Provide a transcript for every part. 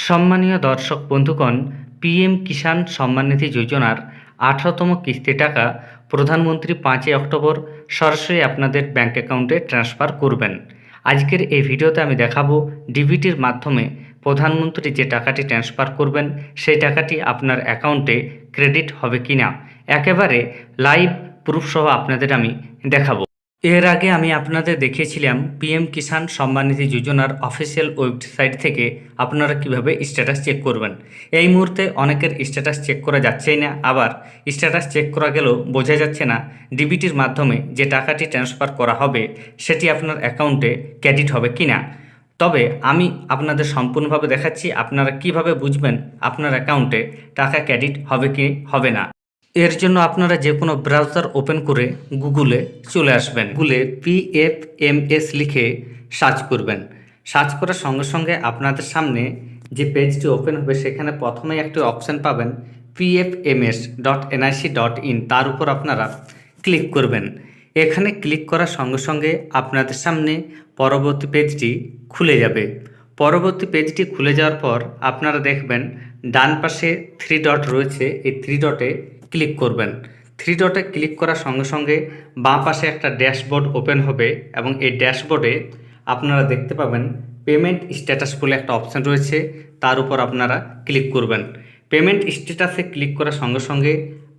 সম্মানীয় দর্শক বন্ধুগণ, পিএম কিষাণ সম্মান নিধি যোজনার ১৮তম কিস্তি টাকা প্রধানমন্ত্রী ৫ই অক্টোবর সরাসরি আপনাদের ব্যাঙ্ক অ্যাকাউন্টে ট্রান্সফার করবেন। আজকের এই ভিডিওতে আমি দেখাবো ডিবিটির মাধ্যমে প্রধানমন্ত্রী যে টাকাটি ট্রান্সফার করবেন সেই টাকাটি আপনার অ্যাকাউন্টে ক্রেডিট হবে কিনা একেবারে লাইভ প্রুফ সহ আপনাদের আমি দেখাবো। এর আগে আমি আপনাদের দেখিয়েছিলাম পিএম কিষাণ সম্মান নিধি যোজনার অফিসিয়াল ওয়েবসাইট থেকে আপনারা কিভাবে স্ট্যাটাস চেক করবেন। এই মুহূর্তে অনেকের স্ট্যাটাস চেক করা যাচ্ছেই না, আবার স্ট্যাটাস চেক করা গেলেও বোঝা যাচ্ছে না ডিবিটির মাধ্যমে যে টাকাটি ট্রান্সফার করা হবে সেটি আপনার অ্যাকাউন্টে ক্রেডিট হবে কিনা। তবে আমি আপনাদের সম্পূর্ণভাবে দেখাচ্ছি আপনারা কিভাবে বুঝবেন আপনার অ্যাকাউন্টে টাকা ক্রেডিট হবে কি হবে না। এর জন্য আপনারা যে কোনো ব্রাউজার ওপেন করে গুগলে চলে আসবেন। গুগলে PFMS লিখে সার্চ করবেন। সার্চ করার সঙ্গে সঙ্গে আপনাদের সামনে যে পেজটি ওপেন হবে সেখানে প্রথমেই একটি অপশান পাবেন pfms.nic.in, তার উপর আপনারা ক্লিক করবেন। এখানে ক্লিক করার সঙ্গে সঙ্গে আপনাদের সামনে পরবর্তী পেজটি খুলে যাবে। পরবর্তী পেজটি খুলে যাওয়ার পর আপনারা দেখবেন ডান পাশে 3 ডট রয়েছে, এই 3 ডটে ক্লিক করবেন। 3 ডটে ক্লিক করার সঙ্গে সঙ্গে বাঁ পাশে একটা ড্যাশবোর্ড ওপেন হবে এবং এই ড্যাশবোর্ডে আপনারা দেখতে পাবেন পেমেন্ট স্ট্যাটাস বলে একটা অপশান রয়েছে, তার উপর আপনারা ক্লিক করবেন। পেমেন্ট স্ট্যাটাসে ক্লিক করার সঙ্গে সঙ্গে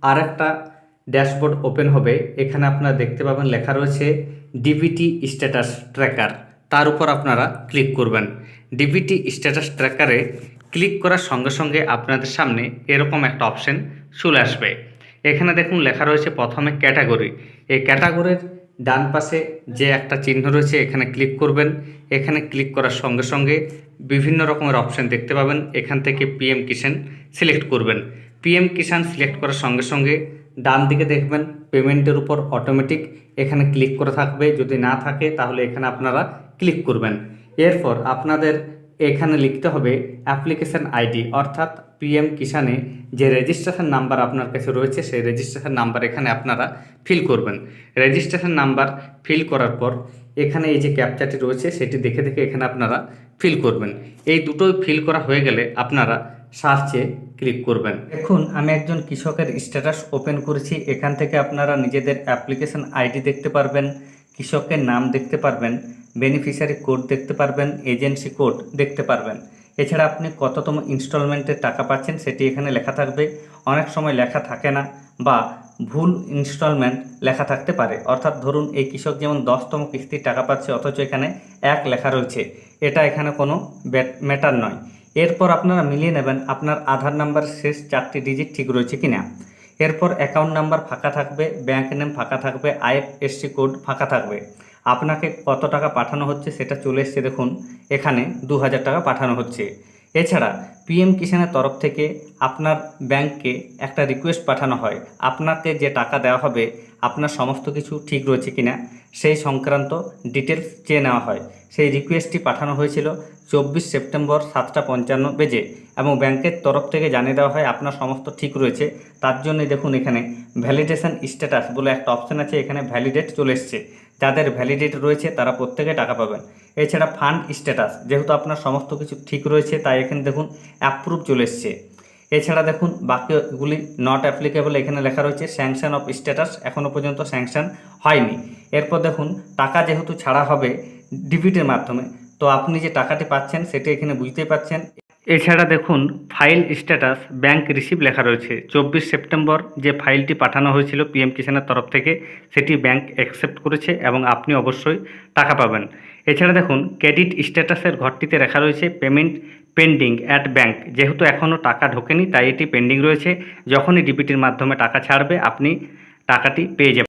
আর একটা ড্যাশবোর্ড ওপেন হবে। এখানে আপনারা দেখতে পাবেন লেখা রয়েছে ডিবিটি স্ট্যাটাস ট্র্যাকার, তার উপর আপনারা ক্লিক করবেন। ডিবিটি স্ট্যাটাস ট্র্যাকারে ক্লিক করার সঙ্গে সঙ্গে আপনাদের সামনে এরকম একটা অপশান চলে আসবে। এখানে দেখুন লেখা রয়েছে প্রথমে ক্যাটাগরি। এই ক্যাটাগরির ডান পাশে যে একটা চিহ্ন রয়েছে এখানে ক্লিক করবেন। এখানে ক্লিক করার সঙ্গে সঙ্গে বিভিন্ন রকমের অপশান দেখতে পাবেন। এখান থেকে পিএম কিষাণ সিলেক্ট করবেন। পিএম কিষাণ সিলেক্ট করার সঙ্গে সঙ্গে ডান দিকে দেখবেন পেমেন্টের উপর অটোমেটিক এখানে ক্লিক করে থাকবে, যদি না থাকে তাহলে এখানে আপনারা ক্লিক করবেন। এরপর আপনাদের এখানে লিখতে হবে অ্যাপ্লিকেশান আইডি, অর্থাৎ পিএম কিষাণে যে রেজিস্ট্রেশন নাম্বার আপনার কাছে রয়েছে সেই রেজিস্ট্রেশন নাম্বার এখানে আপনারা ফিল করবেন। রেজিস্ট্রেশন নাম্বার ফিল করার পর এখানে এই যে ক্যাপচাটি রয়েছে সেটি দেখে দেখে এখানে আপনারা ফিল করবেন। এই দুটোই ফিল করা হয়ে গেলে আপনারা সার্চে ক্লিক করবেন। এখন আমি একজন কৃষকের স্ট্যাটাস ওপেন করেছি। এখান থেকে আপনারা নিজেদের অ্যাপ্লিকেশন আইডি দেখতে পারবেন, কৃষকের নাম দেখতে পারবেন, বেনিফিশিয়ারি কোড দেখতে পারবেন, এজেন্সি কোড দেখতে পারবেন। এছাড়া আপনি কততম ইনস্টলমেন্টের টাকা পাচ্ছেন সেটি এখানে লেখা থাকবে। অনেক সময় লেখা থাকে না বা ভুল ইনস্টলমেন্ট লেখা থাকতে পারে, অর্থাৎ ধরুন এই কৃষক যেমন 10তম কিস্তির টাকা পাচ্ছে অথচ এখানে 1 লেখা রয়েছে, এটা এখানে কোনো ম্যাটার নয়। এরপর আপনারা মিলিয়ে নেবেন আপনার আধার নাম্বার শেষ 4টি ডিজিট ঠিক রয়েছে কিনা। এরপর অ্যাকাউন্ট নাম্বার ফাঁকা থাকবে, ব্যাঙ্ক নেম ফাঁকা থাকবে, IFSC কোড ফাঁকা থাকবে। আপনাকে কত টাকা পাঠানো হচ্ছে সেটা চলে এসছে, দেখুন এখানে 2000 টাকা পাঠানো হচ্ছে। এছাড়া পিএম কিষাণের তরফ থেকে আপনার ব্যাংককে একটা রিকোয়েস্ট পাঠানো হয়, আপনাকে যে টাকা দেওয়া হবে আপনার সমস্ত কিছু ঠিক রয়েছে কিনা সেই সংক্রান্ত ডিটেলস চেয়ে নেওয়া হয়। সেই রিকোয়েস্টটি পাঠানো হয়েছিল 24 সেপ্টেম্বর 7:55 এবং ব্যাংকের তরফ থেকে জানিয়ে দেওয়া হয় আপনার সমস্ত ঠিক রয়েছে। তার জন্যই দেখুন এখানে ভ্যালিডেশন স্ট্যাটাস বলে একটা অপশান আছে, এখানে ভ্যালিডেট চলে এসছে। যাদের ভ্যালিডেট রয়েছে তারা প্রত্যেকে টাকা পাবেন। এছাড়া ফান্ড স্ট্যাটাস, যেহেতু আপনার সমস্ত কিছু ঠিক রয়েছে তাই এখানে দেখুন অ্যাপ্রুভ চলে এসছে। এছাড়া দেখুন বাকিগুলি নট অ্যাপ্লিকেবল, এখানে লেখা রয়েছে স্যাংশন অফ স্ট্যাটাস, এখনও পর্যন্ত স্যাংশন হয়নি। এরপর দেখুন টাকা যেহেতু ছাড়া হবে ডিবিটির মাধ্যমে, তো আপনি যে টাকাটি পাচ্ছেন সেটি এখানে বুঝতেই পাচ্ছেন। এছাড়া দেখুন ফাইল স্ট্যাটাস ব্যাংক রিসিভ লেখা রয়েছে। 24 সেপ্টেম্বর যে ফাইলটি পাঠানো হয়েছিল পিএম কিষাণের তরফ থেকে সেটি ব্যাংক অ্যাকসেপ্ট করেছে এবং আপনি অবশ্যই টাকা পাবেন। এছাড়া দেখুন ক্রেডিট স্ট্যাটাসের ঘরটিতে লেখা রয়েছে পেমেন্ট পেন্ডিং অ্যাট ব্যাংক, যেহেতু এখনও টাকা ঢোকেনি তাই এটি পেন্ডিং রয়েছে। যখনই ডিবিটির মাধ্যমে টাকা ছাড়বে আপনি টাকাটি পেয়ে যাবেন।